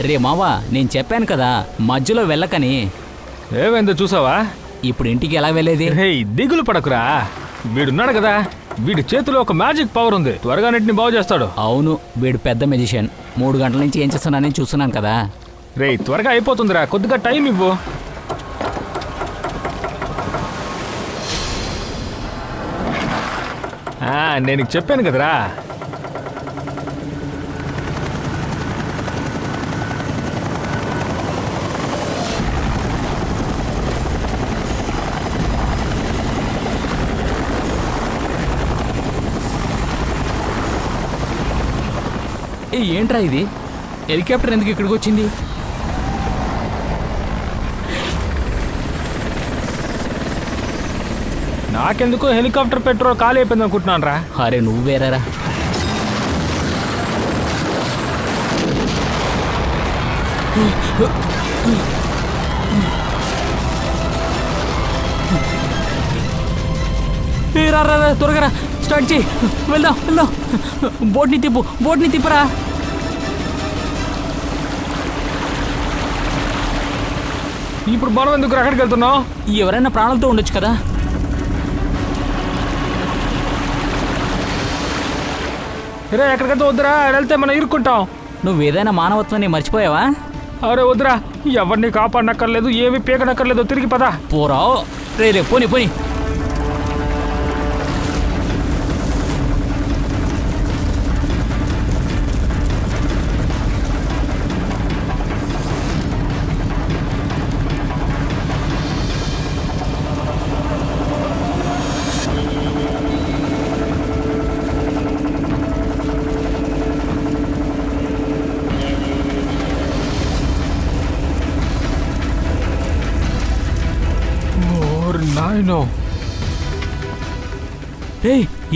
రే మావా, నేను చెప్పాను కదా మధ్యలో వెళ్ళకని. ఏమైందో చూసావా? ఇప్పుడు ఇంటికి ఎలా వెళ్ళేది? దిగులు పడకురా, వీడున్నాడు కదా, వీడి చేతిలో ఒక మ్యాజిక్ పవర్ ఉంది, త్వరగా అన్నింటిని బాగు చేస్తాడు. అవును, వీడు పెద్ద మెజిషియన్. 3 గంటల నుంచి ఏం చేస్తున్నానని చూస్తున్నాను కదా. రేయ్ త్వరగా అయిపోతుందిరా, కొద్దిగా టైం ఇవ్వు. నేను చెప్పాను కదరా. ఏంట్రా ఇది? హెలికాప్టర్ ఎందుకు ఇక్కడికి వచ్చింది? నాకెందుకు హెలికాప్టర్ పెట్రోల్ ఖాళీ అయిపోయింది అనుకుంటున్నాను రా. అరే నువ్వు వేరేరా. రా త్వరగా రా, స్టార్ట్ చేయి, వెళ్దాం వెళ్దాం. బోట్ని తిప్పరా. ఇప్పుడు మనం ఎందుకు అక్కడికి వెళ్తున్నావు? ఎవరైనా ప్రాణాలతో ఉండొచ్చు కదా. రే ఎక్కడికైతే వద్దురా, వెళ్తే మనం ఇరుక్కుంటాం. నువ్వు ఏదైనా మానవత్వాన్ని మర్చిపోయావా? అరే వద్దురా, ఎవరిని కాపాడనక్కర్లేదు, ఏమి పీకనక్కర్లేదు, తిరిగి పదా. పోరావు రే పోని.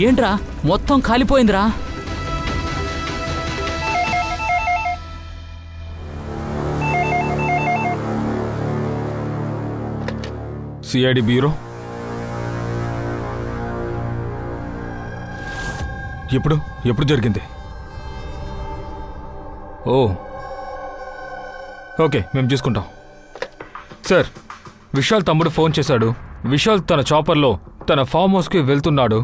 ఏంట్రా మొత్తం కాలిపోయిందిరా. సిఐడి బ్యూరో, ఎప్పుడు జరిగింది? ఓకే, మేము చూసుకుంటాం. సార్, విశాల్ తమ్ముడు ఫోన్ చేశాడు. విశాల్ తన చాపర్లో తన ఫామ్ హౌస్కి వెళ్తున్నాడు,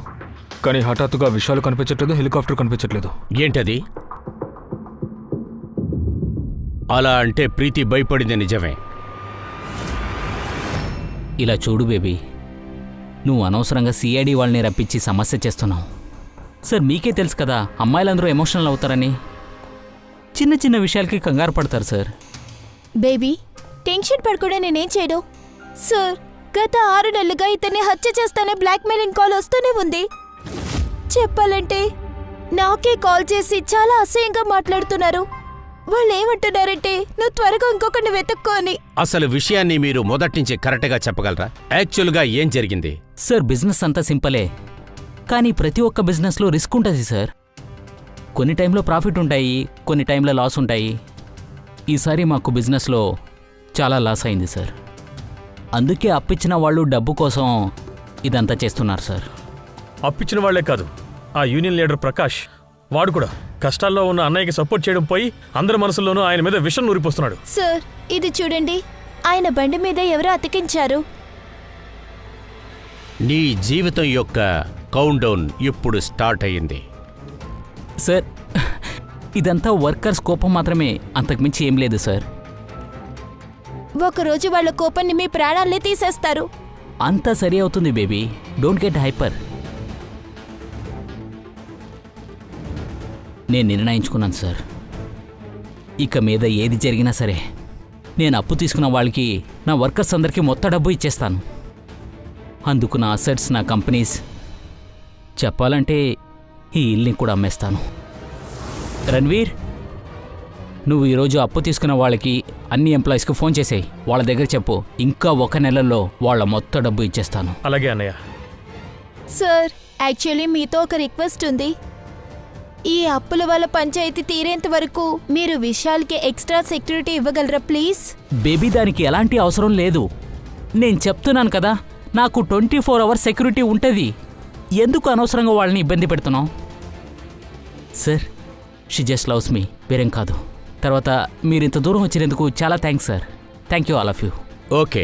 కానీ హఠాత్తుగా విశాల్ కనిపించట్లేదు, హెలికాప్టర్ కనిపించట్లేదు. ఏంటది? అలా అంటే ప్రీతి భయపడింది నిజమే. ఇలా చూడు బేబీ, నువ్వు అనవసరంగా సిఐడి వాళ్ళని రప్పించి సమస్య చేస్తున్నావు. సార్ మీకే తెలుసు కదా అమ్మాయిలందరూ ఎమోషనల్ అవుతారని. చిన్న చిన్న విషయాలకి కంగారు పడతారు సార్. బేబీ టెన్షన్ పడకుండా నేనేం చేయను సార్. గత 6 నెలలుగా ఇతన్ని హత్య చేస్తానే బ్లాక్మెయిలింగ్ కాల్ వస్తూనే ఉంది. చెప్పాలంటే నాకే కాల్ చేసి చాలా అసహ్యంగా మాట్లాడుతున్నారు. వాళ్ళు ఏమంటున్నారంటే నువ్వు త్వరగా ఇంకొకరిని వెతుక్కోని. అసలు విషయాన్ని మీరు మొదట్నుంచి కరెక్ట్గా చెప్పగలరా? యాక్చువల్గా ఏం జరిగింది? సార్ బిజినెస్ అంతా సింపులే, కానీ ప్రతి ఒక్క బిజినెస్లో రిస్క్ ఉంటుంది సార్. కొన్ని టైంలో ప్రాఫిట్ ఉంటాయి, కొన్ని టైంలో లాస్ ఉంటాయి. ఈసారి మాకు బిజినెస్లో చాలా లాస్ అయింది సార్. అందుకే అప్పిచ్చిన వాళ్ళు డబ్బు కోసం ఇదంతా చేస్తున్నారు సార్. అప్పిచ్చిన వాళ్లే కాదు, ఆ యూనియన్ లీడర్ ప్రకాష్, వాడు కూడా కష్టాల్లో ఉన్న అన్నయ్యకి సపోర్ట్ చేయడం పోయి అందరి మనసుల్లోనూ ఆయన మీద విషం నూరిపోస్తున్నాడు. సార్ ఇది చూడండి, ఆయన బండి మీద ఎవరో అతికించారు. నీ జీవితం యొక్క కౌంట్ డౌన్ ఇప్పుడు స్టార్ట్ అయ్యింది. సార్ ఇదంతా వర్కర్స్ కోపం మాత్రమే, అంతకుమించి ఏం లేదు సార్. ఒకరోజు వాళ్ళ కోపాన్ని మీ ప్రాణాలే తీసేస్తారు. అంతా సరి అవుతుంది బేబీ, డోంట్ గెట్ హైపర్. నేను నిర్ణయించుకున్నాను సార్, ఇక మీద ఏది జరిగినా సరే నేను అప్పు తీసుకున్న వాళ్ళకి, నా వర్కర్స్ అందరికీ మొత్తం డబ్బు ఇచ్చేస్తాను. అందుకు నా అసెట్స్, నా కంపెనీస్, చెప్పాలంటే ఈ ఇల్లుని కూడా అమ్మేస్తాను. రణ్వీర్, నువ్వు ఈరోజు అప్పు తీసుకున్న వాళ్ళకి, అన్ని ఎంప్లాయీస్కి ఫోన్ చేసేయి. వాళ్ళ దగ్గర చెప్పు, ఇంకా 1 నెలలో వాళ్ళ మొత్తం డబ్బు ఇచ్చేస్తాను. అలాగే అన్నయ్య. సార్ యాక్చువల్లీ మీతో ఒక రిక్వెస్ట్ ఉంది. ఈ అప్పుల వల్ల పంచాయతీ తీరేంత వరకు మీరు విశాల్కి ఎక్స్ట్రా సెక్యూరిటీ ఇవ్వగలరా ప్లీజ్? బేబీ దానికి ఎలాంటి అవసరం లేదు. నేను చెప్తున్నాను కదా, నాకు 24 అవర్స్ సెక్యూరిటీ ఉంటుంది. ఎందుకు అనవసరంగా వాళ్ళని ఇబ్బంది పెడుతున్నావు? Sir she just loves me, వేరేం కాదు. తర్వాత మీరు ఇంత దూరం వచ్చినందుకు చాలా thanks sir. Thank you all of you. Okay,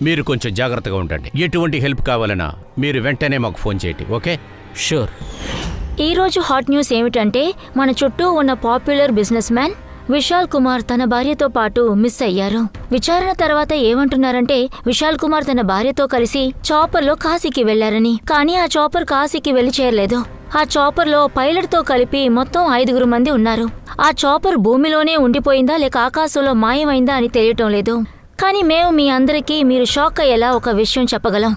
మీరు కొంచెం జాగ్రత్తగా ఉండండి. ఎటువంటి హెల్ప్ కావాలన్నా మీరు వెంటనే మాకు ఫోన్ చేయండి. ఓకే? షూర్. ఈరోజు హాట్ న్యూస్ ఏమిటంటే మన చుట్టూ ఉన్న popular business man Vishal Kumar తన భార్యతో పాటు మిస్ అయ్యారు. విచారణ తర్వాత ఏమంటున్నారంటే విశాల్ కుమార్ తన భార్యతో కలిసి చాపర్లో కాశీకి వెళ్లారని. కానీ ఆ చాపర్ కాశీకి వెళ్లి చేరలేదు. ఆ చాపర్లో పైలట్తో కలిపి మొత్తం 5 మంది ఉన్నారు. ఆ చాపర్ భూమిలోనే ఉండిపోయిందా లేక ఆకాశంలో మాయమైందా అని తెలియటం లేదు. కానీ మేము మీ అందరికీ మీరు షాక్ అయ్యేలా ఒక విషయం చెప్పగలం.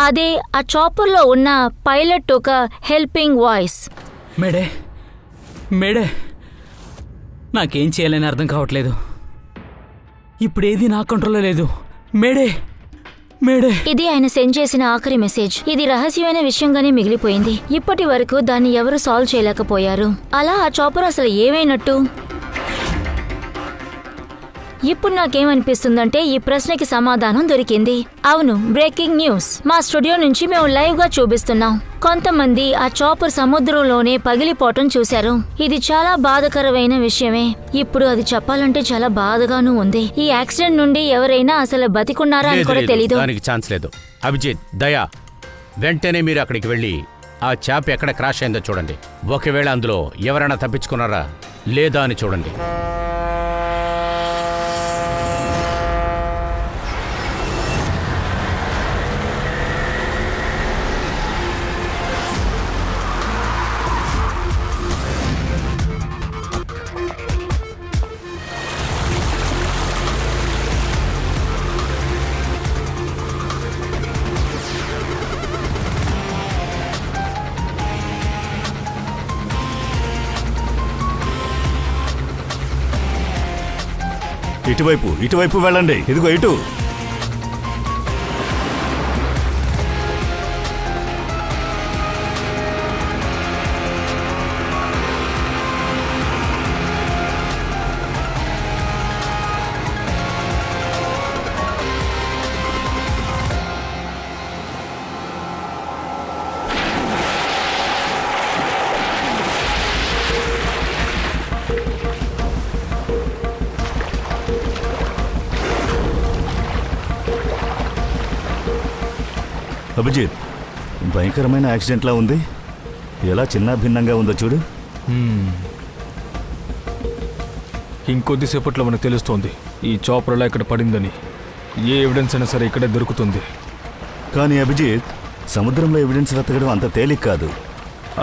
అదే ఆ చాపర్లో ఉన్న పైలట్ ఒక హెల్పింగ్ వాయిస్. మేడే మేడే, నాకేం చేయాలని అర్థం కావట్లేదు. ఇప్పుడేది నా కంట్రోల్లో లేదు. Mayday mayday. ఇది ఆయన సెండ్ చేసిన ఆఖరి మెసేజ్. ఇది రహస్యమైన విషయంగానే మిగిలిపోయింది. ఇప్పటి వరకు దాన్ని ఎవరు సాల్వ్ చేయలేకపోయారు. అలా ఆ చాపర్ అసలు ఏమైనట్టు? ఇప్పుడు నాకేమనిపిస్తుందంటే ఈ ప్రశ్నకి సమాధానం దొరికింది. అవును, బ్రేకింగ్ న్యూస్. మా స్టూడియో నుంచి మేము లైవ్ గా చూపిస్తున్నాం. కొంతమంది ఆ చాపర్ సముద్రంలోనే పగిలిపోవటం చూశారు. ఇది చాలా బాధకరమైన విషయమే. ఇప్పుడు అది చెప్పాలంటే చాలా బాధగానూ ఉంది. ఈ యాక్సిడెంట్ నుండి ఎవరైనా అసలు బతికున్నారా అని కూడా తెలీదు. దానికి ఛాన్స్ లేదు. అభిజిత్, దయా, వెంటనే మీరు అక్కడికి వెళ్ళి ఆ చాప్ ఎక్కడ క్రాష్ అయిందో చూడండి. ఒకవేళ అందులో ఎవరైనా తప్పించుకున్నారా లేదా అని చూడండి. ఇటువైపు వెళ్ళండి. ఇదిగో ఇటు. అభిజిత్, భయంకరమైన యాక్సిడెంట్లా ఉంది. ఎలా చిన్న భిన్నంగా ఉందో చూడు. ఇంకొద్దిసేపట్లో మనకు తెలుస్తోంది ఈ చాపర్ ఎలా ఇక్కడ పడిందని. ఏ ఎవిడెన్స్ అయినా సరే ఇక్కడే దొరుకుతుంది. కానీ అభిజిత్, సముద్రంలో ఎవిడెన్స్ వెతకడం అంత తేలిక కాదు.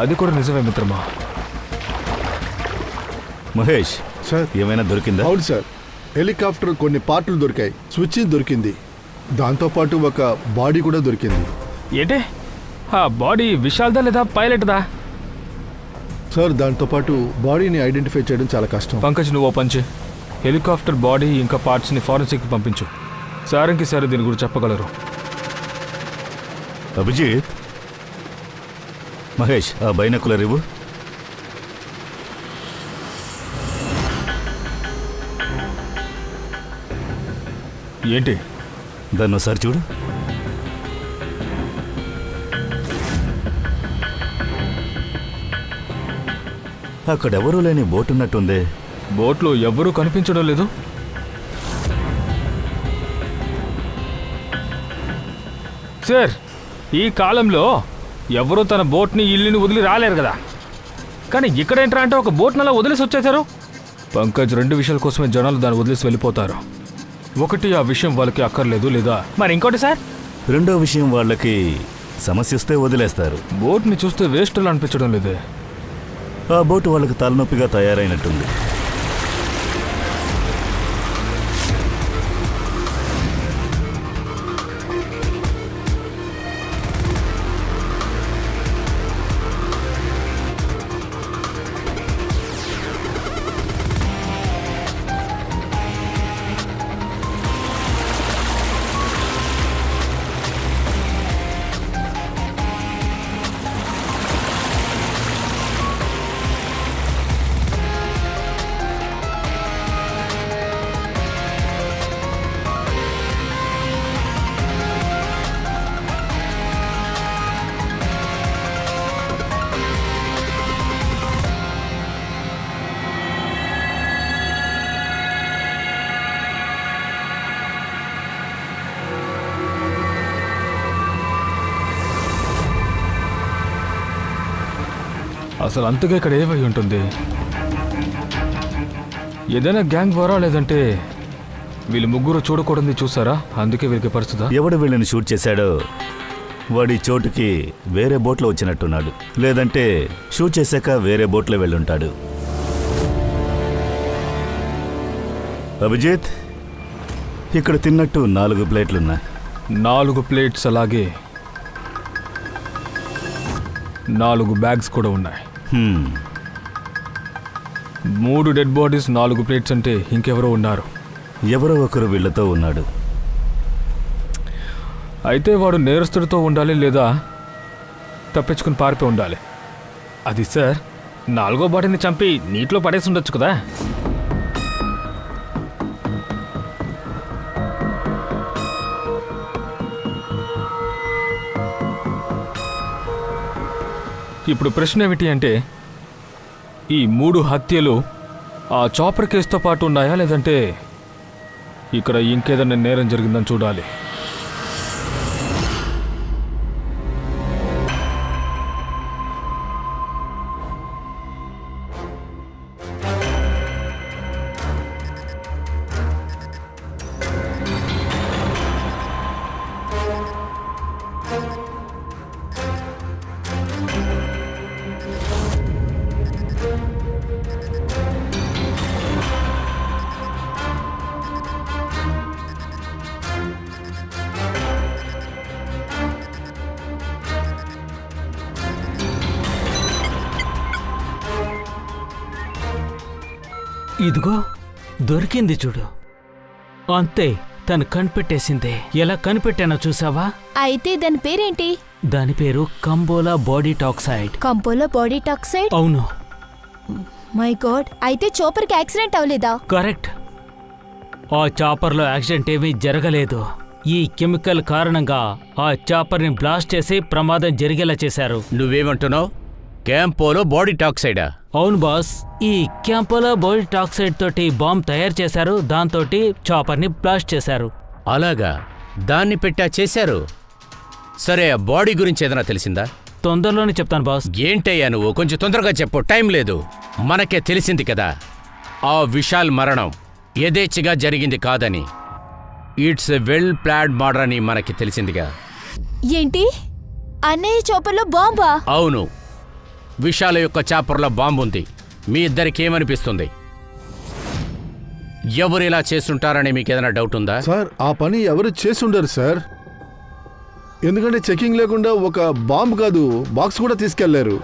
అది కూడా నిజమే మిత్రమా. మహేష్ సార్, ఏమైనా దొరికిందా? అవును సార్, హెలికాప్టర్ కొన్ని పార్టులు దొరికాయి. స్విచ్ దొరికింది. దాంతోపాటు ఒక బాడీ కూడా దొరికింది. ఏంటే ఆ బాడీ విశాల్దా లేదా పైలట్దా? సార్, దాంతోపాటు బాడీని ఐడెంటిఫై చేయడం చాలా కష్టం. పంకజ్, నువ్వు పంచి హెలికాప్టర్ బాడీ ఇంకా పార్ట్స్ని ఫారెన్సిక్కి పంపించు. సారంకి సరే దీని గురించి చెప్పగలరు. అభిజిత్, మహేష్ ఆ బైనాకులర్ ఇవ్వు. ఏంటి? దాన్ని ఒకసారి చూడు. అక్కడెవరూ లేని బోట్ ఉన్నట్టుంది. బోట్లో ఎవ్వరూ కనిపించడం లేదు. సార్, ఈ కాలంలో ఎవరూ తన బోట్ని ఇల్లుని వదిలి రాలేరు కదా. కానీ ఇక్కడేంట్రా అంటే ఒక బోట్నలా వదిలేసి వచ్చేశారు. పంకజ్, 2 విషయాల కోసమే జనాలు దాన్ని వదిలేసి వెళ్ళిపోతారు. ఒకటి, ఆ విషయం వాళ్ళకి అక్కర్లేదు, లేదా మరి ఇంకోటి సార్, రెండో విషయం వాళ్ళకి సమస్య వస్తే వదిలేస్తారు. బోట్ని చూస్తే వేస్ట్లా అనిపించడం లేదే. ఆ బోటు వాళ్ళకి తలనొప్పిగా తయారైనట్టుంది. అసలు అంతగా ఇక్కడ ఏమై ఉంటుంది? ఏదైనా గ్యాంగ్ వారా లేదంటే వీళ్ళు ముగ్గురు చూడకూడదు చూసారా, అందుకే వీరికి పరిస్థితి. ఎవడు వీళ్ళని షూట్ చేశాడో వాడి చోటుకి వేరే బోట్లో వచ్చినట్టున్నాడు, లేదంటే షూట్ చేశాక వేరే బోట్లో వెళ్ళుంటాడు. అభిజిత్, ఇక్కడ తిన్నట్టు 4 ప్లేట్లున్నాయి. 4 ప్లేట్స్, అలాగే 4 బ్యాగ్స్ కూడా ఉన్నాయి. 3 డెడ్ బాడీస్, 4 ప్లేట్స్ అంటే ఇంకెవరో ఉన్నారు. ఎవరో ఒకరు వీళ్ళతో ఉన్నాడు. అయితే వాడు నేరస్తుడితో ఉండాలి లేదా తప్పించుకుని పారిపోయి ఉండాలి. అది సార్, 4వ బాడీని చంపి నీటిలో పడేసి ఉండొచ్చు కదా. ఇప్పుడు ప్రశ్న ఏమిటి అంటే, ఈ 3 హత్యలు ఆ చాపర్ కేసుతో పాటు ఉన్నాయా లేదంటే ఇక్కడ ఇంకేదైనా నేరం జరిగిందని చూడాలి. ఇదిగో దొరికింది చూడు. అంతే, తను కనిపెట్టేసిందే. ఎలా కనిపెట్టానో చూసావా? అయితే దాని పేరేంటి? దాని పేరు కంబోలా బాడీ టాక్సైడ్. కంపోలో బాడీ టాక్సైడ్? అవును, మై గాడ్, అయితే చోపర్కి యాక్సిడెంట్ అవ్వలేదా? కరెక్ట్. ఆ చాపర్లో యాక్సిడెంట్ ఏమీ జరగలేదు. ఈ కెమికల్ కారణంగా ఆ చాపర్ని బ్లాస్ట్ చేసి ప్రమాదం జరిగేలా చేశారు. నువ్వేమంటున్నావు? క్యాంపోలో బాడీ టాక్సైడా? అవును బాస్, ఈ క్యాంపోలా బాడీ టాక్సైడ్ తోటి బాంబ్ తయారు చేశారు. దాంతోటి చాపర్ని బ్లాస్ట్ చేశారు. అలాగా, దాన్ని పెట్టా చేశారు. సరే, ఆ బాడీ గురించి ఏదైనా తెలిసిందా? తొందరలోనే చెప్తాను బాస్. ఏంటయ్యా నువ్వు, కొంచెం తొందరగా చెప్పు, టైం లేదు. మనకే తెలిసింది కదా ఆ విశాల్ మరణం యథేచ్ఛగా జరిగింది కాదని. It's a well planned murder అని మనకి తెలిసిందిగా. ఏంటి, అన్నయ్య చోపర్లో బాంబా? అవును, విశాల యొక్క చాపర్లో బాంబు ఉంది. మీ ఇద్దరికి ఏమనిపిస్తుంది? ఎవరు ఇలా చేస్తుంటారని మీకు ఏదైనా డౌట్ ఉందా? సార్, ఆ పని ఎవరు చేసుండరు సార్. ఎందుకంటే చెకింగ్ లేకుండా ఒక బాంబు కాదు, బాక్స్ కూడా తీసుకెళ్లారు.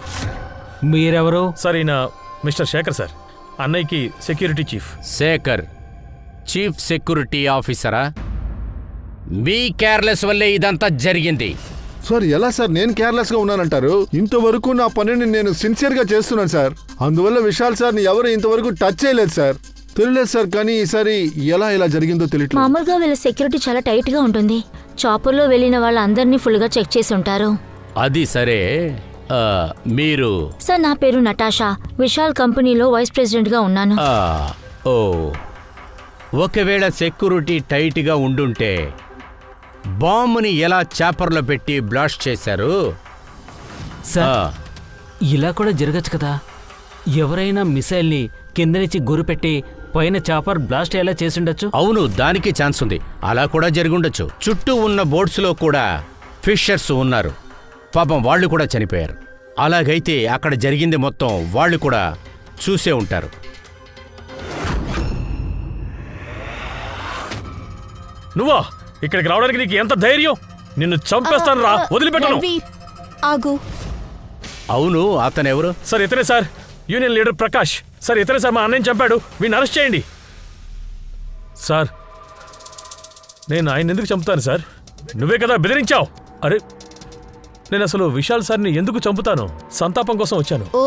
మీరెవరు? సార్, ఈయన మిస్టర్ శేఖర్ సార్, అన్నయ్యకి security chief. Sekhar chief security ఆఫీసరా? మీ కేర్లెస్ వల్లే ఇదంతా జరిగింది. సార్, ఎలా సార్ నేను కేర్లెస్ గా ఉన్నానంటారు? ఇంతవరకు నా పనిని నేను సిన్సియర్ గా చేస్తున్నాను సార్. అందువల్ల విశాల్ సార్ని ఎవరు ఇంతవరకు టచ్ చేయలేదు సార్. తెలియలేదు సార్, కానీ ఈసారి ఎలా ఇలా జరిగిందో తెలియట్లేదు. మామూలుగా వీళ్ళ సెక్యూరిటీ చాలా టైట్ గా ఉంటుంది. చాపర్లో వెళ్ళిన వాళ్ళందరినీ ఫుల్ గా చెక్ చేసి ఉంటారు. అది సరే, మీరు? సార్, నా పేరు నటాషా. విశాల్ కంపెనీలో వైస్ ప్రెసిడెంట్ గా ఉన్నాను. ఓ, ఒకవేళ సెక్యూరిటీ టైట్గా ఉండుంటే బాంబుని ఎలా చాపర్లో పెట్టి బ్లాస్ట్ చేశారు? సార్, ఇలా కూడా జరగచ్చు కదా. ఎవరైనా మిసైల్ని కింద నుంచి గురిపెట్టి పైన చాపర్ బ్లాస్ట్ ఎలా చేసిండొచ్చు. అవును, దానికి ఛాన్స్ ఉంది. అలా కూడా జరిగుండొచ్చు. చుట్టూ ఉన్న బోట్స్లో కూడా ఫిషర్స్ ఉన్నారు. పాపం వాళ్ళు కూడా చనిపోయారు. అలాగైతే అక్కడ జరిగింది మొత్తం వాళ్ళు కూడా చూసే ఉంటారు. నువ్వా ఇక్కడికి రావడానికి నీకు ఎంత ధైర్యం? నిన్ను చంపేస్తాను రా, వదిలిపెట్టను. రణ్వీర్, ఆగు. అవును, అతనెవరు? సార్, ఇతనే sir, union leader Prakash. Sir, ఇతనే సార్, మా అన్నయ్యని చంపాడు. వీడిని అరెస్ట్ చేయండి. సార్, నేను ఆయన ఎందుకు చంపుతాను సార్? నువ్వే కదా బెదిరించావు. అరే, నేను అసలు విశాల్ సార్ని ఎందుకు చంపుతాను? సంతాపం కోసం వచ్చాను. ఓ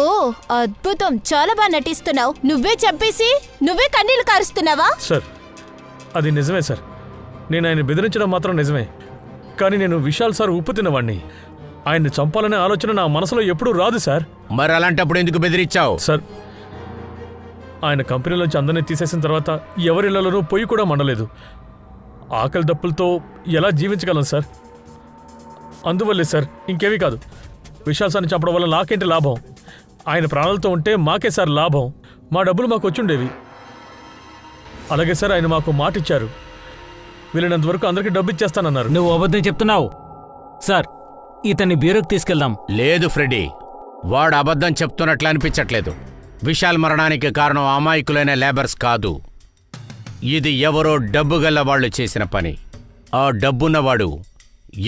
అద్భుతం, చాలా బాగా నటిస్తున్నావు. నువ్వే చంపేసి నువ్వే కన్నీళ్లు కారుస్తున్నావా? సార్, అది నిజమే సార్. నేను ఆయన బెదిరించడం మాత్రం నిజమే. కానీ నేను విశాల్ సార్ ఉప్పు తిన్నవాణ్ణి. ఆయన్ని చంపాలనే ఆలోచన నా మనసులో ఎప్పుడూ రాదు సార్. మరి అలాంటప్పుడు ఎందుకు బెదిరించావు? సార్, ఆయన కంపెనీలోంచి అందరినీ తీసేసిన తర్వాత ఎవరిళ్లలోనూ పొయ్యి కూడా మండలేదు. ఆకలి దప్పులతో ఎలా జీవించగలను సార్? అందువల్లే సార్, ఇంకేమీ కాదు. విశాల్ సార్ని చంపడం వల్ల నాకేంటి లాభం? ఆయన ప్రాణాలతో ఉంటే మాకే సార్ లాభం. మా డబ్బులు మాకు వచ్చుండేవి. అలాగే సార్, ఆయన మాకు మాట ఇచ్చారు, వీళ్ళనంత వరకు అందరికీ డబ్బు ఇచ్చేస్తానన్నారు. నువ్వు అబద్ధం చెప్తున్నావు. సార్, ఇతన్ని బ్యూరోకి తీసుకెళ్దాం. లేదు ఫ్రెడీ, వాడు అబద్ధం చెప్తున్నట్లు అనిపించట్లేదు. విశాల్ మరణానికి కారణం అమాయకులైన లేబర్స్ కాదు. ఇది ఎవరో డబ్బు గల్ల వాళ్ళు చేసిన పని. ఆ డబ్బున్నవాడు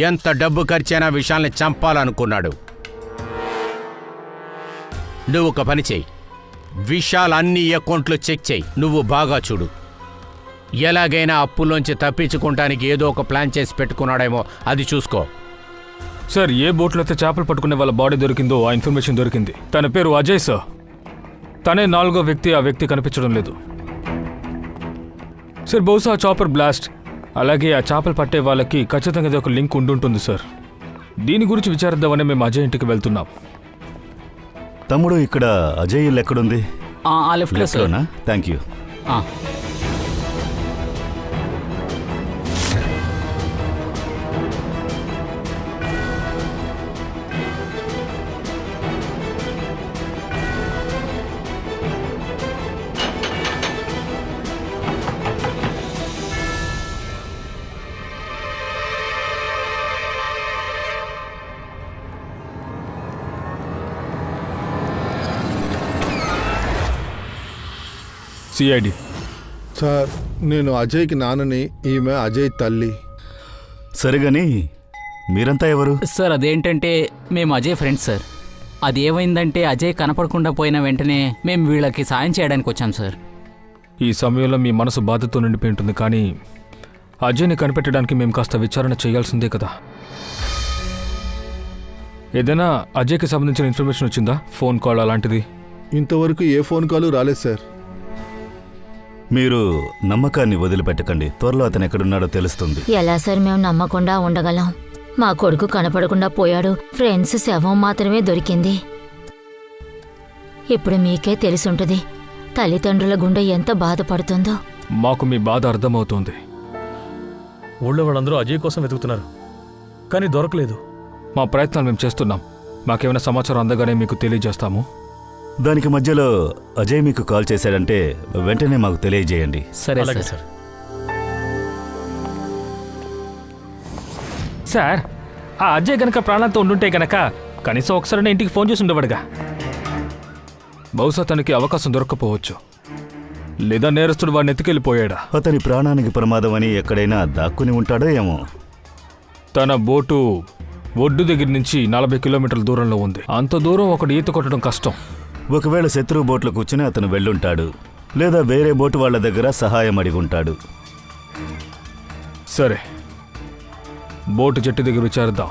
ఎంత డబ్బు ఖర్చైనా విశాల్ని చంపాలనుకున్నాడు. నువ్వు ఒక పని చెయ్యి, విశాల్ అన్ని అకౌంట్లు చెక్ చెయ్యి. నువ్వు బాగా చూడు, ఎలాగైనా అప్పులోంచి తప్పించుకోవడానికి ఏదో ఒక ప్లాన్ చేసి పెట్టుకున్నాడేమో అది చూసుకో. సార్, ఏ బోట్లో అయితే చేపలు పట్టుకునే వాళ్ళ బాడీ దొరికిందో ఆ ఇన్ఫర్మేషన్ దొరికింది. తన పేరు అజయ్ సార్. తనే 4వ వ్యక్తి. ఆ వ్యక్తి కనిపించడం లేదు సార్. బహుశా ఆ చాపర్ బ్లాస్ట్, అలాగే ఆ చేపలు పట్టే వాళ్ళకి ఖచ్చితంగా ఇది ఒక లింక్ ఉండుంటుంది సార్. దీని గురించి విచారిద్దామని మేము అజయ్ ఇంటికి వెళ్తున్నాం. తమ్ముడు, ఇక్కడ అజయ్ ఇల్లు ఎక్కడుంది? ఆ లెఫ్ట్లో సార్. లెఫ్ట్లోనా? Thank you. సిఐడి సార్, నేను అజయ్కి నాన్నని, ఈమె అజయ్ తల్లి. సరిగాని మీరంతా ఎవరు? సార్, అదేంటంటే మేము అజయ్ ఫ్రెండ్స్ సార్. అది ఏమైందంటే అజయ్ కనపడకుండా పోయిన వెంటనే మేము వీళ్ళకి సాయం చేయడానికి వచ్చాం సార్. ఈ సమయంలో మీ మనసు బాధతో నిండిపోయి ఉంటుంది, కానీ అజయ్ని కనిపెట్టడానికి మేము కాస్త విచారణ చేయాల్సిందే కదా. ఏదైనా అజయ్కి సంబంధించిన ఇన్ఫర్మేషన్ వచ్చిందా? ఫోన్ కాల్ అలాంటిది? ఇంతవరకు ఏ ఫోన్ కాల్ రాలేదు సార్. మీరు నమ్మకాన్ని వదిలిపెట్టకండి. త్వరలో అతను ఎక్కడున్నాడో తెలుస్తుంది. ఎలా సార్ మేము నమ్మకుండా ఉండగలం? మా కొడుకు కనపడకుండా పోయాడు, ఫ్రెండ్స్ శవం మాత్రమే దొరికింది. ఇప్పుడు మీకే తెలిసుంటుంది తల్లిదండ్రుల గుండె ఎంత బాధపడుతుందో. మాకు మీ బాధ అర్థమవుతోంది. ఊళ్ళో వాళ్ళందరూ అజయ్ కోసం వెతుకుతున్నారు, కానీ దొరకలేదు. మా ప్రయత్నాలు మేము చేస్తున్నాం. మాకేమైనా సమాచారం అందగానే మీకు తెలియజేస్తాము. దానికి మధ్యలో అజయ్ మీకు కాల్ చేశాడంటే వెంటనే మాకు తెలియజేయండి. సరే అలాగే సార్. సార్. సార్, ఆ అజయ్ గనక ప్రాణాలతో ఉండుంటే గనక కనీసం ఒకసారి ఇంటికి ఫోన్ చేసి ఉండేవాడుగా. బహుశా తనకి అవకాశం దొరక్కపోవచ్చు, లేదా నేరస్తుడు వాడిని ఎత్తుకెళ్ళిపోయాడా. అతని ప్రాణానికి ప్రమాదం అని ఎక్కడైనా దాక్కుని ఉంటాడో ఏమో. తన బోటు ఒడ్డు దగ్గర నుంచి 40 కిలోమీటర్ల దూరంలో ఉంది. అంత దూరం ఒకటి ఈత కొట్టడం కష్టం. ఒకవేళ శత్రువు బోట్లో కూర్చుని అతను వెళ్ళుంటాడు, లేదా వేరే బోటు వాళ్ళ దగ్గర సహాయం అడిగి ఉంటాడు. సరే, బోటు చెట్టు దగ్గర విచారిద్దాం.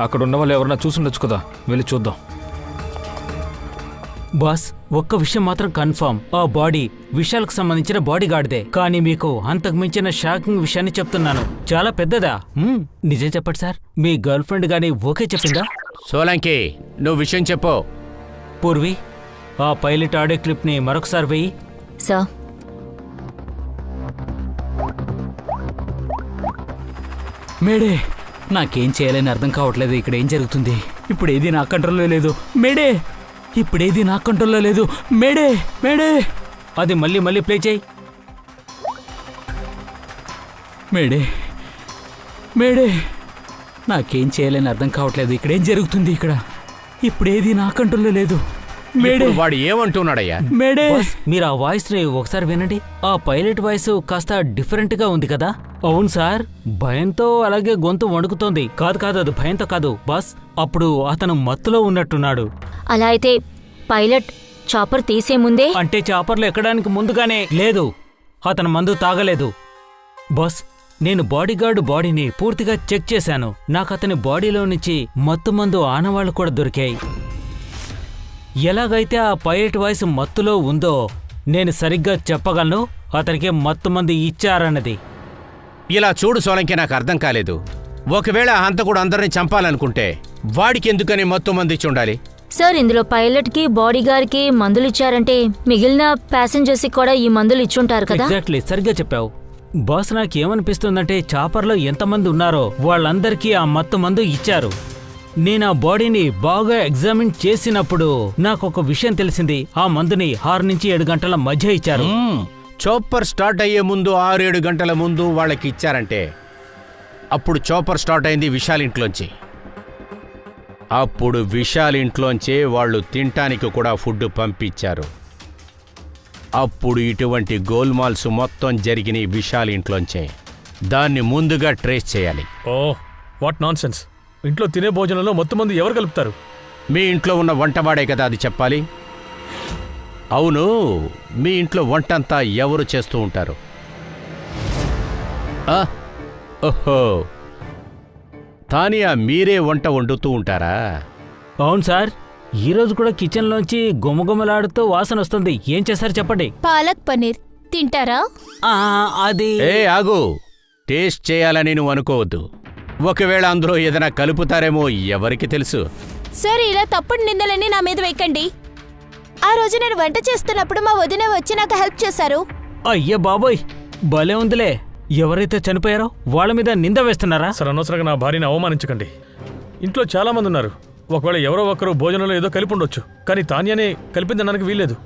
అక్కడ ఉన్న వాళ్ళు ఎవరన్నా చూసుండొచ్చు కదా, వెళ్ళి చూద్దాం. బాస్, ఒక్క విషయం మాత్రం కన్ఫర్మ్, ఆ బాడీ విశాల్కి సంబంధించిన బాడీ గార్డ్దే. కానీ మీకు అంతకు మించిన షాకింగ్ విషయాన్ని చెప్తున్నాను. చాలా పెద్దదా. నిజం చెప్పండి సార్, మీ గర్ల్ ఫ్రెండ్ గానీ ఓకే చెప్పిందా? సోలంకి, నువ్వు విషయం చెప్పు. పూర్వి, ఆ పైలట్ ఆడియో క్లిప్ని మరొకసారి వెయ్యి. సార్, మేడే, నాకేం చేయాలని అర్థం కావట్లేదు. ఇక్కడ ఏం జరుగుతుంది? ఇప్పుడు ఏది నా కంట్రోల్లో లేదు. మేడే, ఇప్పుడేది నా కంట్రోల్లో లేదు. మేడే, మేడే, అది మళ్ళీ మళ్ళీ ప్లే చేయి. మేడే, మేడే, నాకేం చేయాలని అర్థం కావట్లేదు. ఇక్కడేం జరుగుతుంది? ఇక్కడ ఇప్పుడేది నా కంట్రోల్లో లేదు. మేడే, ఇప్పుడు వాడు ఏమంటున్నాడయ్యా? మేడే, మీరు ఆ వాయిస్ ని ఒకసారి వినండి. ఆ పైలట్ వాయిస్ కాస్త డిఫరెంట్ గా ఉంది కదా? అవును సార్, భయంతో అలాగే గొంతు వణుకుతోంది. కాదు కాదు, అది భయంతో కాదు బాస్, అప్పుడు అతను మత్తులో ఉన్నట్టున్నాడు. అలా అయితే పైలట్ చాపర్ తీసే ముందే? అంటే చాపర్లు ఎక్కడానికి ముందుగానే లేదు, అతను మందు తాగలేదు. బాస్, నేను బాడీగార్డు బాడీని పూర్తిగా చెక్ చేశాను. నాకు అతని బాడీలో నుంచి మత్తు మందు ఆనవాళ్లు కూడా దొరికాయి. ఎలాగైతే ఆ పైలట్ వాయిస్ మత్తులో ఉందో నేను సరిగ్గా చెప్పగలను అతనికి మత్తు మందు ఇచ్చారన్నది. ఇలా చూడు సోలంకి, నాకు అర్థం కాలేదు. ఒకవేళ హంతకుడు అందరిని చంపాలనుకుంటే వాడికి ఎందుకని మత్తు మంది ఇచ్చి ఉండాలి? సార్, ఇందులో పైలట్కి బాడీగార్డ్కి మందులు ఇచ్చారంటే మిగిలిన ప్యాసింజర్స్కి కూడా ఈ మందులు ఇచ్చుంటారు కదా? ఎగ్జాక్ట్లీ, సరిగ్గా చెప్పావు బాస్. నాకేమనిపిస్తుందంటే చాపర్లో ఎంతమంది ఉన్నారో వాళ్ళందరికీ ఆ మత్తు మందు ఇచ్చారు. నేను ఆ బాడీని బాగా ఎగ్జామిన్ చేసినప్పుడు నాకు ఒక విషయం తెలిసింది. ఆ మందుని 6 నుంచి 7 గంటల మధ్య ఇచ్చారు. చాపర్ స్టార్ట్ అయ్యే ముందు 6-7 గంటల ముందు వాళ్ళకి ఇచ్చారంటే అప్పుడు చాపర్ స్టార్ట్ అయింది విశాల్ ఇంట్లోంచి. అప్పుడు విశాల్ ఇంట్లోంచే వాళ్ళు తినటానికి కూడా ఫుడ్ పంపించారు. అప్పుడు ఇటువంటి గోల్మాల్స్ మొత్తం జరిగిన విశాల్ ఇంట్లోంచే. దాన్ని ముందుగా ట్రేస్ చేయాలి. Oh what nonsense. ఇంట్లో తినే భోజనంలో మొత్తం మంది ఎవరు కలుపుతారు? మీ ఇంట్లో ఉన్న వంటవాడే కదా అది చెప్పాలి. అవును, మీ ఇంట్లో వంటంతా ఎవరు చేస్తూ ఉంటారు? ఓహో, తానియా మీరే వంట వండుతూ ఉంటారా? అవును సార్, ఈరోజు కూడా కిచెన్లోంచి గుమగుమలాడుతూ వాసన వస్తుంది. ఏం చేశారు చెప్పండి? పాలక్ పన్నీర్ తింటారా? అది ఆగు, టేస్ట్ చేయాలని నువ్వు అనుకోవద్దు. ఒకవేళ అందులో ఏదైనా కలుపుతారేమో ఎవరికి తెలుసు. సార్, ఇలా తప్పుడు నిందలన్నీ నా మీద వేయకండి. ఆ రోజు నేను వంట చేస్తున్నప్పుడు మా వదిన వచ్చి నాకు హెల్ప్ చేశారు. అయ్యే బాబోయ్, భలే ఉందిలే. ఎవరైతే చనిపోయారో వాళ్ళ మీద నింద వేస్తున్నారా? సార్, అనవసరంగా నా భార్యని అవమానించకండి. ఇంట్లో చాలా మంది ఉన్నారు. ఒకవేళ ఎవరో ఒకరు భోజనంలో ఏదో కలిపి ఉండొచ్చు, కానీ తాన్యానే కలిపిందనడానికి వీల్లేదు.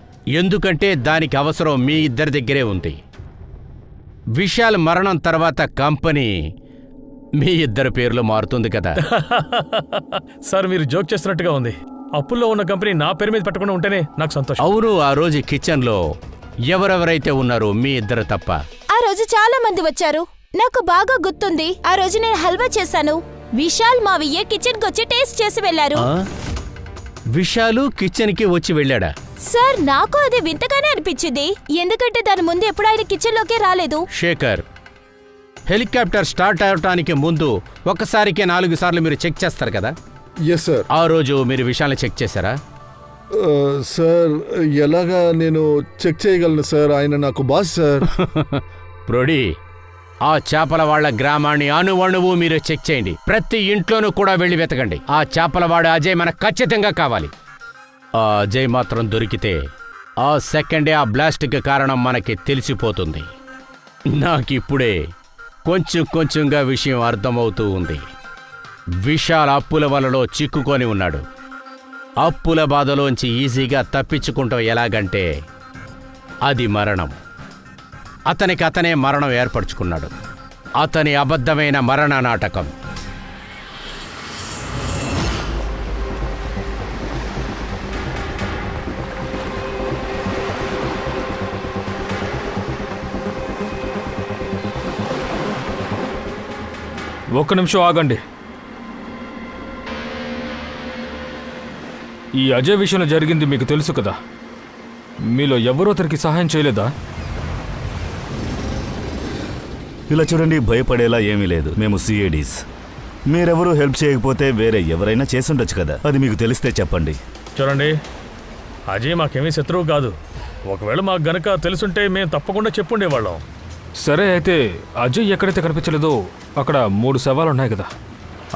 ఎందుకంటే దానికి అవసరం మీ ఇద్దరి దగ్గరే ఉంది. విశాల్ మరణం తర్వాత కంపెనీ మీ ఇద్దరి పేర్లు మారుతుంది కదా. సార్, మీరు జోక్ చేస్తున్నట్టుగా ఉంది. అప్పుల్లో ఉన్న కంపెనీ నా పేరు మీద పెట్టకుండా ఉంటేనే నాకు సంతోషం. అవును, ఆ రోజు కిచెన్లో ఎవరెవరైతే ఉన్నారో మీ ఇద్దరు తప్ప. ఆ రోజు చాలా మంది వచ్చారు. నాకు బాగా గుర్తుంది. ఆ రోజు నేను హల్వా చేశాను. విశాల్ మావయ్య కిచెన్కి వచ్చి టేస్ట్ చేసి వెళ్లారు. విశాలు కిచెన్కి వచ్చి వెళ్ళాడా? సార్, నాకు అది వింతగానే అనిపించింది. ఎందుకంటే దాని ముందు ఎప్పుడు ఆయన కిచెన్లోకే రాలేదు. శేఖర్, హెలికాప్టర్ స్టార్ట్ అవటానికి ముందు ఒక్కసారికి 4 సార్లు మీరు చెక్ చేస్తారు కదా? Yes sir. ఆ రోజు మీరు విషయాన్ని చెక్ చేశారా? సార్, ఎలాగా నేను చెక్ చేయగలను సార్? ఆయన నాకు బాస్ సార్. ప్రోడి, ఆ చేపల వాళ్ల గ్రామాన్ని అణువణువు మీరు చెక్ చేయండి. ప్రతి ఇంట్లోనూ కూడా వెళ్ళి వెతకండి. ఆ చేపలవాడు అజయ్ మనకు ఖచ్చితంగా కావాలి. ఆ అజయ్ మాత్రం దొరికితే ఆ సెకండే ఆ బ్లాస్ట్కి కారణం మనకి తెలిసిపోతుంది. నాకిప్పుడే కొంచెం కొంచెంగా విషయం అర్థమవుతూ ఉంది. విశాల్ అప్పుల వలలో చిక్కుకొని ఉన్నాడు. అప్పుల బాధలోంచి ఈజీగా తప్పించుకుంటాం ఎలాగంటే అది మరణం. అతనికి అతనే మరణం ఏర్పరచుకున్నాడు. అతని అబద్ధమైన మరణ నాటకం. ఒక్క నిమిషం ఆగండి. ఈ అజయ్ విషయంలో జరిగింది మీకు తెలుసు కదా. మీలో ఎవరో అతనికి సహాయం చేయలేదా? ఇలా చూడండి, భయపడేలా ఏమీ లేదు. మేము సిఐడీస్. మీరెవరూ హెల్ప్ చేయకపోతే వేరే ఎవరైనా చేసుండొచ్చు కదా. అది మీకు తెలిస్తే చెప్పండి. చూడండి, అజయ్ మాకేమీ శత్రువు కాదు. ఒకవేళ మాకు గనక తెలుసుంటే మేము తప్పకుండా చెప్పుండేవాళ్ళం. సరే, అయితే అజయ్ ఎక్కడైతే కనిపించలేదో అక్కడ 3 శవాలు ఉన్నాయి కదా.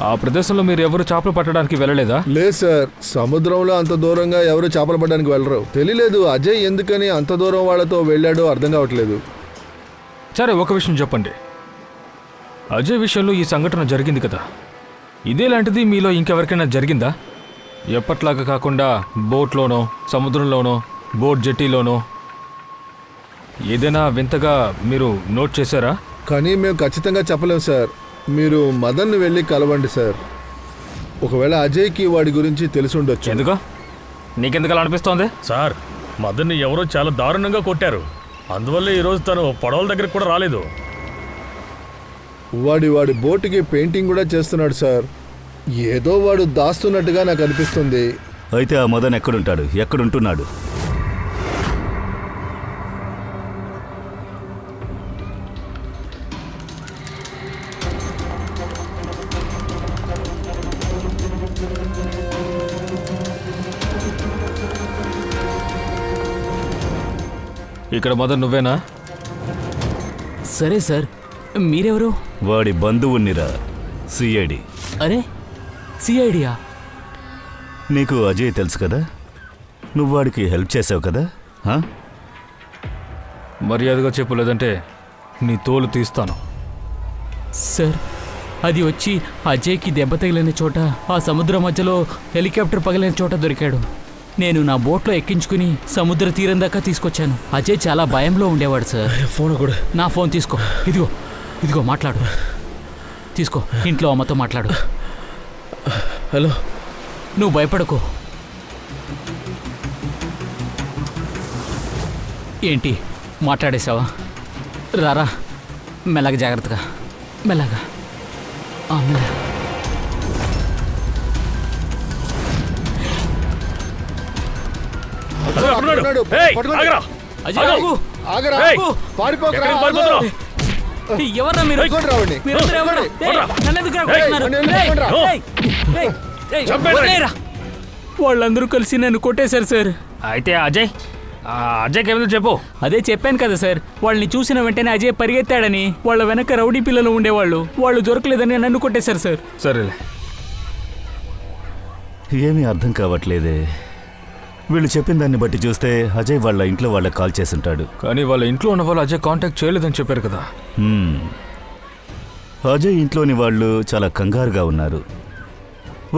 ఆ ప్రదేశంలో మీరు ఎవరు చేపలు పట్టడానికి వెళ్ళలేదా? లేదు సార్, సముద్రంలో అంత దూరంగా ఎవరు చేపలు పట్టడానికి వెళ్ళరు. తెలియలేదు అజయ్ ఎందుకని అంత దూరం వాళ్ళతో వెళ్ళాడో అర్థం కావట్లేదు. సరే, ఒక విషయం చెప్పండి. అజయ్ విషయంలో ఈ సంఘటన జరిగింది కదా, ఇదేలాంటిది మీలో ఇంకెవరికైనా జరిగిందా? ఎప్పట్లాగా కాకుండా బోట్లోనో, సముద్రంలోనో, బోట్ జెట్టీలోనో ఏదైనా వింతగా మీరు నోట్ చేశారా? కానీ మేము ఖచ్చితంగా చెప్పలేం సార్. మీరు మదన్ను వెళ్ళి కలవండి సార్. ఒకవేళ అజయ్కి వాడి గురించి తెలిసి ఉండొచ్చు. ఎందుకు? నీకెందుకు అలా అనిపిస్తోంది? సార్, మదన్ని ఎవరో చాలా దారుణంగా కొట్టారు. అందువల్ల ఈరోజు తను పడవల దగ్గరకు కూడా రాలేదు. వాడి బోటుకి పెయింటింగ్ కూడా చేస్తున్నాడు సార్. ఏదో వాడు దాస్తున్నట్టుగా నాకు అనిపిస్తుంది. అయితే ఆ మదన్ ఎక్కడుంటాడు? ఎక్కడుంటున్నాడు? ఇక్కడ మదన్ నువ్వేనా? సరే సార్, మీరెవరు? వాడి బంధువునిరా, సిఐడి. అరే, సిఐడియా? నీకు అజయ్ తెలుసు కదా, నువ్వు వాడికి హెల్ప్ చేసావు కదా. మర్యాదగా చెప్పలేదంటే నీ తోలు తీస్తాను. సార్, అది వచ్చి అజయ్కి దెబ్బ తగిలిన చోట ఆ సముద్రం మధ్యలో హెలికాప్టర్ పగిలిన చోట దొరికాడు. నేను నా బోట్లో ఎక్కించుకుని సముద్ర తీరం దాకా తీసుకొచ్చాను. అజయ్ చాలా భయంలో ఉండేవాడు సార్. ఫోన్ కూడా. నా ఫోన్ తీసుకో. ఇదిగో మాట్లాడు. తీసుకో, ఇంట్లో అమ్మతో మాట్లాడు. హలో. నువ్వు భయపడకు. ఏంటి మాట్లాడేశావా? రారా, మెల్లగా, జాగ్రత్తగా, మెల్లగా. మెల్లగా. ఎవర్రా మీరు? వాళ్ళందరూ కలిసి నన్ను కొట్టేశారు సార్. అయితే అజయ్కి ఏమిటో చెప్పు. అదే చెప్పాను కదా సార్, వాళ్ళని చూసిన వెంటనే అజయ్ పరిగెత్తాడని. వాళ్ళ వెనక రౌడీ పిల్లలు ఉండేవాళ్ళు. వాళ్ళు దొరకలేదని నన్ను కొట్టేశారు సార్. సరేలే. ఏమీ అర్థం కావట్లేదే. వీళ్ళు చెప్పిన దాన్ని బట్టి చూస్తే అజయ్ వాళ్ళ ఇంట్లో వాళ్ళకి కాల్ చేసుంటాడు. కానీ వాళ్ళ ఇంట్లో ఉన్న వాళ్ళు అజయ్ కాంటాక్ట్ చేయలేదని చెప్పారు కదా. అజయ్ ఇంట్లోని వాళ్ళు చాలా కంగారుగా ఉన్నారు.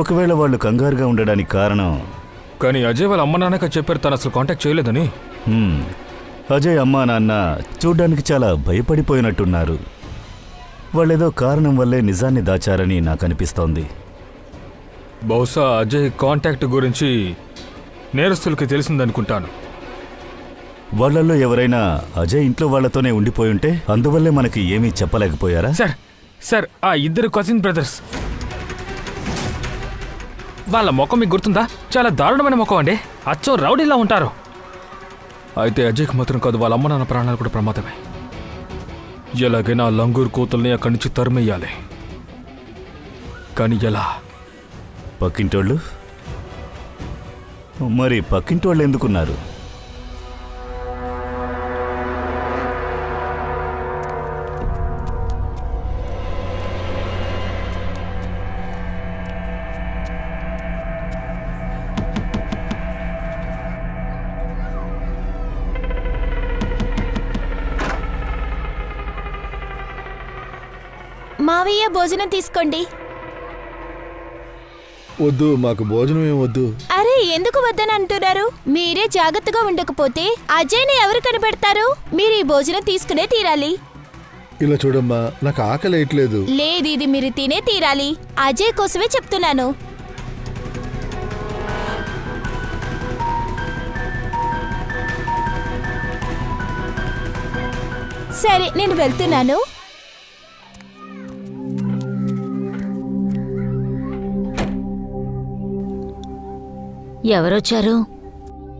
ఒకవేళ వాళ్ళు కంగారుగా ఉండడానికి కారణం, కానీ అజయ్ వాళ్ళ అమ్మ నాన్నక చెప్పారు తను అసలు కాంటాక్ట్ చేయలేదని. అజయ్ అమ్మా నాన్న చూడ్డానికి చాలా భయపడిపోయినట్టున్నారు. వాళ్ళేదో కారణం వల్లే నిజాన్ని దాచారని నాకు అనిపిస్తోంది. బహుశా అజయ్ కాంటాక్ట్ గురించి నేరస్తులకి తెలిసిందనుకుంటాను. వాళ్ళల్లో ఎవరైనా అజయ్ ఇంట్లో వాళ్ళతోనే ఉండిపోయి ఉంటే అందువల్లే మనకి ఏమీ చెప్పలేకపోయారా? సార్ ఆ ఇద్దరు కజిన్ బ్రదర్స్, వాళ్ళ ముఖం మీకు గుర్తుందా? చాలా దారుణమైన ముఖం అండి. అచ్చం రౌడీలా ఉంటారు. అయితే అజయ్కి మాత్రం కాదు, వాళ్ళ అమ్మ నాన్న ప్రాణాలు కూడా ప్రమాదమే. ఎలాగైనా లంగూరు కూతుల్ని అక్కడి నుంచి తరిమేయాలి. కానీ ఎలా? పక్కింటోళ్ళు? మరి పక్కింటోళ్ళు ఎందుకున్నారు? మావయ్య భోజనం తీసుకోండి. వద్దు, మాకు భోజనం ఏం వద్దు. అరే ఎందుకు వద్దని అంటున్నారు? మీరే జాగ్రత్తగా ఉండకపోతే అజయ్ని ఎవరు కనిపెడతారు? మీరు ఈ భోజనం తీసుకునే తీరాలి. ఇలా చూడమ్మా, నాకు ఆకలి వేయట్లేదు. లేదు, ఇది మీరు తినే తీరాలి. అజయ్ కోసమే చెప్తున్నాను. సరే, నేను వెళ్తున్నాను. ఎవరొచ్చారు?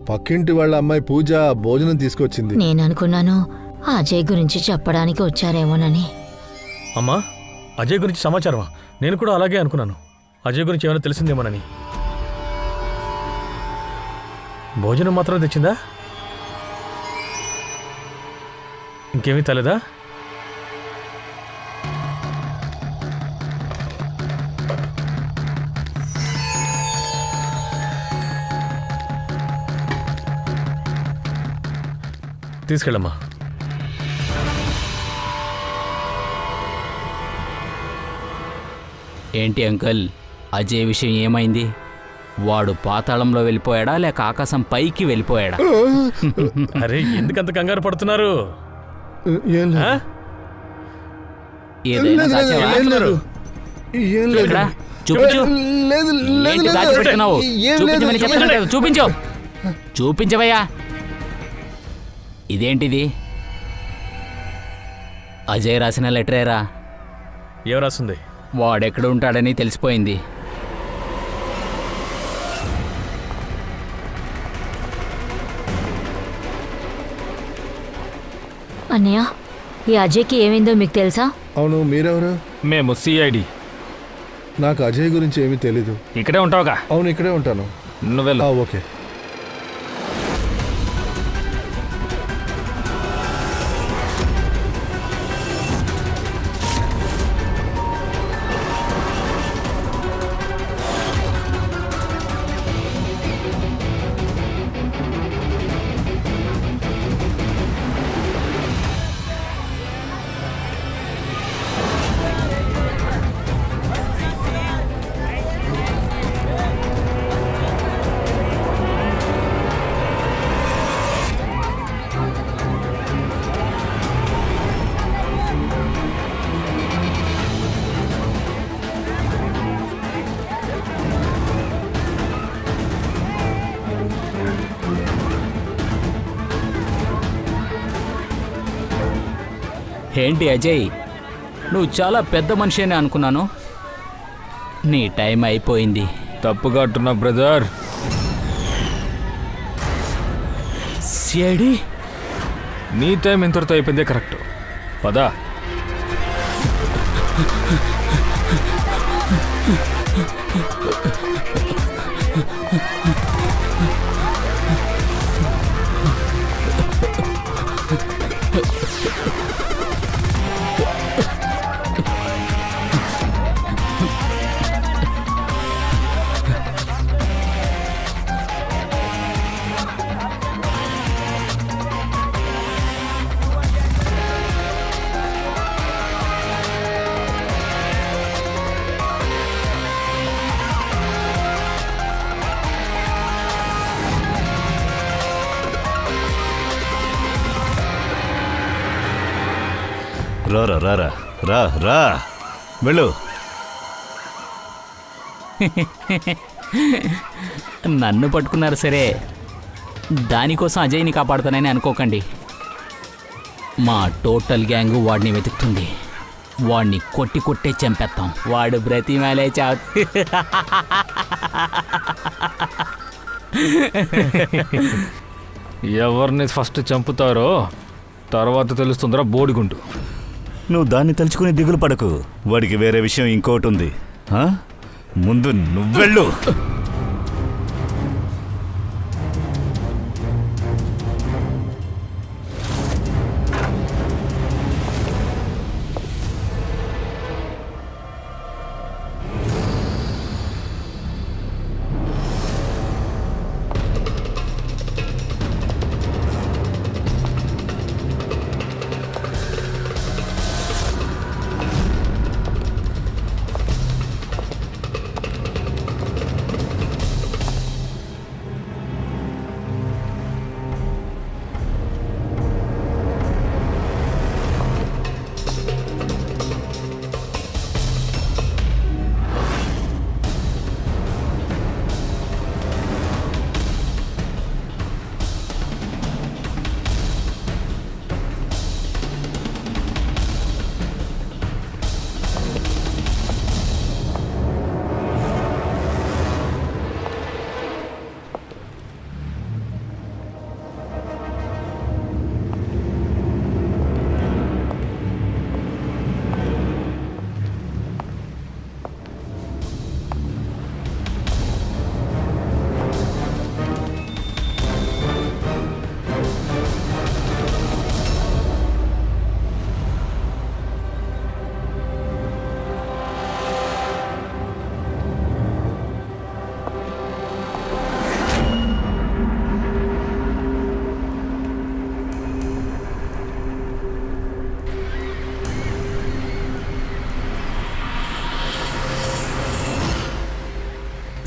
పక్కింటి వాళ్ళ అమ్మాయి పూజ భోజనం తీసుకొచ్చింది. నేను అనుకున్నాను అజయ్ గురించి చెప్పడానికి వచ్చారేమోనని. అమ్మా, అజయ్ గురించి సమాచారమా? నేను కూడా అలాగే అనుకున్నాను. అజయ్ గురించి ఏమైనా తెలిసిందేమోనని. భోజనం మాత్రం తెచ్చిందా? ఇంకేమీ తెలేదా? తీసుకెళ్ళమ్మా. ఏంటి అంకుల్, అజయ్ విషయం ఏమైంది? వాడు పాతాళంలో వెళ్ళిపోయాడా లేక ఆకాశం పైకి వెళ్ళిపోయాడా? అరే ఎందుకంత కంగారు పడుతున్నారు? ఏదైనా దాచావా? ఎక్కడా? చూపించు. ఏంటి దాచిపెట్టుకున్నావు? చూపించమని చెప్తున్నాను కదా, చూపించు. చూపించవయ్యా. ఇదేంటిది? అజయ్ రాసిన లెటరేరా? ఏం రాస్తుంది? వాడెక్కడ ఉంటాడని తెలిసిపోయింది. అన్నయ్య, ఈ అజయ్కి ఏమైందో మీకు తెలుసా? అవును, మీరెవరు? మేము సిఐడి. నాకు అజయ్ గురించి ఏమీ తెలీదు. ఇక్కడే ఉంటావుగా? అవును, ఇక్కడే ఉంటాను. నువ్వెళ్ళు. ఓకే. ఏంటి అజయ్, నువ్వు చాలా పెద్ద మనిషి అని అనుకున్నాను. నీ టైం అయిపోయింది. తప్పుగా అంటున్నా బ్రదర్. సిఐడి, నీ టైం ఎంతటితో అయిపోయిందే కరెక్ట్. పదా. రారా రారా రా రా వెళ్ళు. నన్ను పట్టుకున్నారు సరే, దానికోసం అజయ్ని కాపాడుతానని అనుకోకండి. మా టోటల్ గ్యాంగ్ వాడిని వెతుకుతుంది. వాడిని కొట్టి కొట్టే చంపేస్తాం. వాడు బ్రతిమాలే ఎవరిని ఫస్ట్ చంపుతారో తర్వాత తెలుస్తుందిరా బోడిగుండు. నువ్వు దాన్ని తలుచుకుని దిగులు పడకు. వాడికి వేరే విషయం ఇంకోటి ఉంది. ముందు నువ్వెళ్ళు.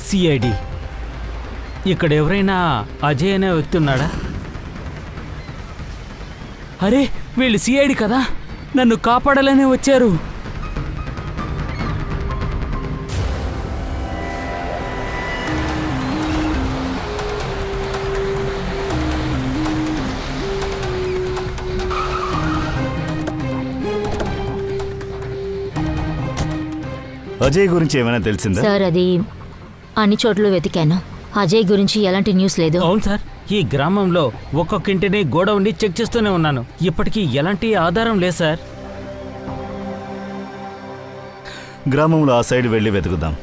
సిఐడి, ఇక్కడ ఎవరైనా అజయ్ అనే వ్యక్తి ఉన్నాడా? అరే, వీళ్ళు సిఐడి కదా, నన్ను కాపాడాలనే వచ్చారు. అజయ్ గురించి ఏమైనా తెలిసిందా? సార్, అది అన్ని చోట్ల వెతికాను. అజయ్ గురించి ఎలాంటి న్యూస్ లేదు. అవును సార్, ఈ గ్రామంలో ఒక్కొక్క ఇంటిని గోడ ఉండి చెక్ చేస్తూనే ఉన్నాను. ఇప్పటికీ ఎలాంటి ఆధారం లేదు సార్. గ్రామంలో ఆ సైడ్ వెళ్ళి వెతుకుదాం.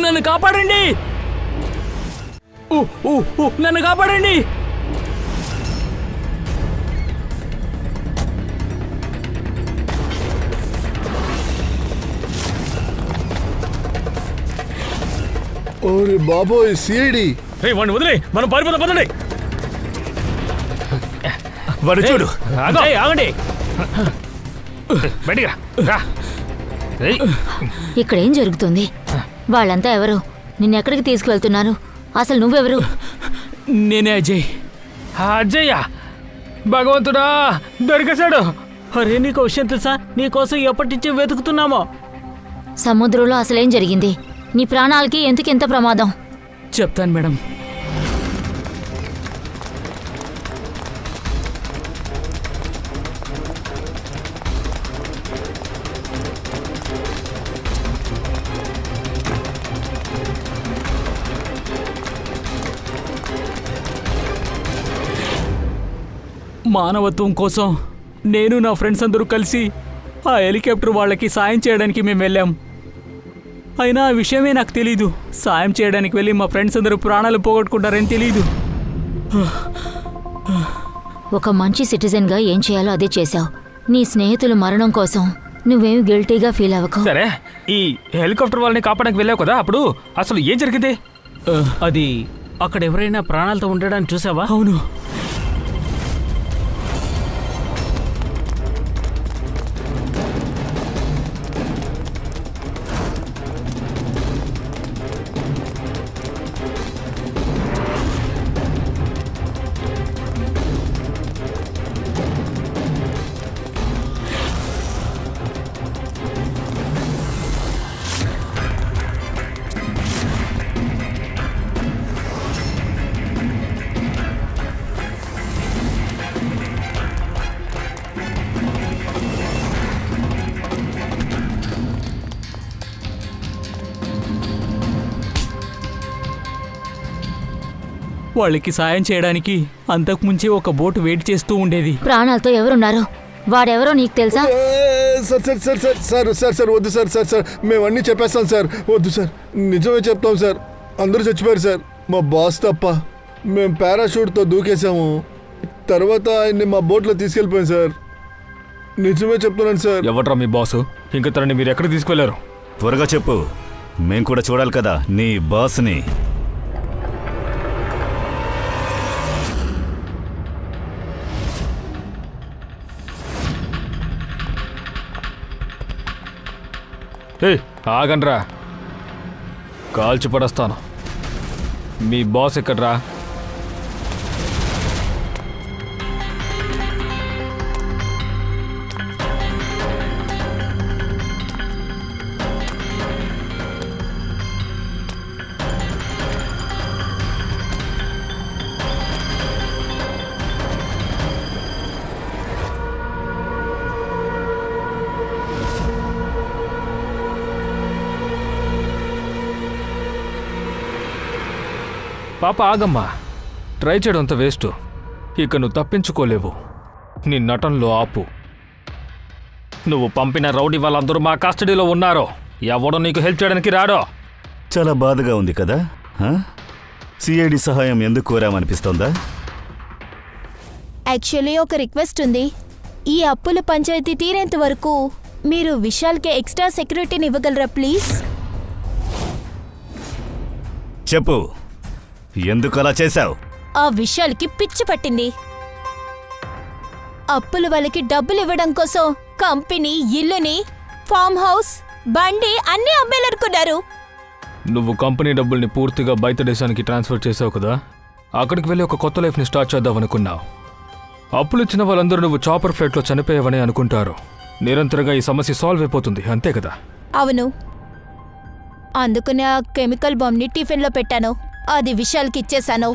నన్ను కాపాడండి, నన్ను కాపాడండి. ఓరే బాబోయ్, సిఐడి! వాడిని వదిలే, మనం పారిపోతాం, పదండి. వాడు చూడు. ఆగండి, బయటికి రా. ఇక్కడ ఏం జరుగుతుంది? వాళ్ళంతా ఎవరు? నిన్నెక్కడికి తీసుకువెళ్తున్నారు? అసలు నువ్వెవరు? నేనే అజయ్. అజయ్య, భగవంతుడా, దొరికేశాడు. అరే నీకు విషయం తెలుసా, నీకోసం ఎప్పటి నుంచి వెతుకుతున్నామో. సముద్రంలో అసలేం జరిగింది? నీ ప్రాణాలకి ఎందుకెంత ప్రమాదం? చెప్తాను మేడం. మానవత్వం కోసం నేను నా ఫ్రెండ్స్ అందరూ కలిసి ఆ హెలికాప్టర్ వాళ్ళకి సాయం చేయడానికి మేము వెళ్ళాం. అయినా ఆ విషయమే నాకు తెలీదు. సాయం చేయడానికి వెళ్ళి మా ఫ్రెండ్స్ అందరూ ప్రాణాలు పోగొట్టుకుంటారని తెలీదు. ఒక మంచి సిటిజన్గా ఏం చేయాలో అదే చేశావు. నీ స్నేహితుల మరణం కోసం నువ్వేమి గిల్టీగా ఫీల్ అవ్వకు. సరే, ఈ హెలికాప్టర్ వాళ్ళని కాపాడడానికి వెళ్ళావు కదా, అప్పుడు అసలు ఏం జరిగింది? అది అక్కడ ఎవరైనా ప్రాణాలతో ఉండడానికి చూసావా? అవును, వాళ్ళకి సాయం చేయడానికి అంతకుముంచే ఒక బోటు వెయిట్ చేస్తూ ఉండేది. ప్రాణాలతో ఎవరున్నారు? వాడెవరో నీకు తెలుసా? Sir sir sir sir sir sir sir వద్దు సార్ సార్ సార్ మేము అన్నీ చెప్పేస్తాం సార్. వద్దు సార్, నిజమే చెప్తాం సార్. అందరూ చచ్చిపోయారు సార్, మా బాస్ తప్ప. మేము పారాషూట్తో దూకేసాము, తర్వాత ఆయన్ని మా బోట్లో తీసుకెళ్ళిపోయాం సార్. నిజమే చెప్తున్నాను సార్. ఎవట్రా మీ బాసు? ఇంకా తనని మీరు ఎక్కడికి తీసుకెళ్లారు? త్వరగా చెప్పు, మేం కూడా చూడాలి కదా నీ బాస్ని. ఆగండ్రా, కాల్చి పడేస్తాను. మీ బాస్ ఎక్కడ్రా? పాప ఆగమ్మా, ట్రై చేయడం అంత వేస్ట్. ఇక నువ్వు తప్పించుకోలేవు. నీ నటనలో ఆపు. నువ్వు పంపిన రౌడీ వాళ్ళందరూ మా కస్టడీలో ఉన్నారో. ఎవడో నీకు హెల్ప్ చేయడానికి రాడో. చాలా బాధగా ఉంది కదా. సిఐడి సహాయం ఎందుకు కోరామనిపిస్తోందా? యాక్చువల్లీ ఒక రిక్వెస్ట్ ఉంది. ఈ అప్పుల పంచాయతీ తీరేంత వరకు మీరు విశాల్కి ఎక్స్ట్రా సెక్యూరిటీని ఇవ్వగలరా ప్లీజ్? చెప్పు, ఎందుకు అలా చేశావు? ఆ విశాల్కి పిచ్చి పట్టింది. అప్పుల వాళ్ళకి డబ్బులు ఇవ్వడం కోసం కంపెనీ, ఇల్లుని, ఫామ్ హౌస్, బండి అన్నీ అమ్మేలనుకున్నారు. నువ్వు కంపెనీ డబ్బుల్ని పూర్తిగా బయట దేశానికి ట్రాన్స్ఫర్ చేసావు కదా. అక్కడికి వెళ్ళి ఒక కొత్త లైఫ్ని స్టార్ట్ చేద్దామనుకున్నావు. అప్పులు ఇచ్చిన వాళ్ళందరూ నువ్వు చాపర్ ఫ్లైట్లో చనిపోయావని అనుకుంటారు. నిరంతరంగా ఈ సమస్య సాల్వ్ అయిపోతుంది, అంతే కదా? అవును, అందుకనే ఆ కెమికల్ బాంబ్ని టిఫిన్లో పెట్టాను. అది విశాల్కి ఇచ్చేశాను.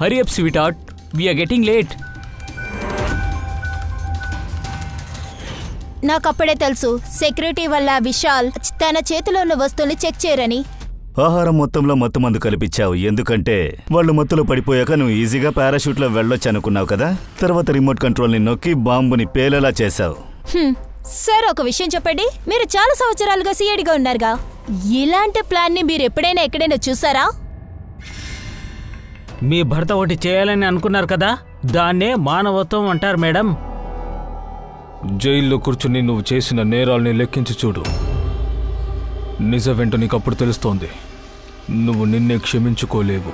Hurry up sweetheart, we are getting late. నాకప్పుడే తెలుసు సెక్యూరిటీ వల్ల విశాల్ తన చేతిలో ఉన్న వస్తువుల్ని చెక్ చేయరని. ఆహారం మొత్తంలో మత్తు మందు కల్పించావు, ఎందుకంటే వాళ్ళు మత్తులో పడిపోయాక నువ్వు ఈజీగా పారాషూట్లో వెళ్ళొచ్చు అనుకున్నావు కదా. తర్వాత రిమోట్ కంట్రోల్ని నొక్కి బాంబుని పేలేలా చేశావు. సార్, ఒక విషయం చెప్పండి. మీరు చాలా సంవత్సరాలుగా సిఐడిగా ఉన్నారుగా, ఇలాంటి ప్లాన్ని మీరు ఎప్పుడైనా ఎక్కడైనా చూసారా? మీ భర్త ఒకటి చేయాలని అనుకున్నారు కదా, దాన్నే మానవత్వం అంటారు మేడం. జైల్లో కూర్చుని నువ్వు చేసిన నేరాల్ని లెక్కించి చూడు. నిజమేంటో నీకు అప్పుడు తెలుస్తోంది. నువ్వు నిన్నే క్షమించుకోలేవు.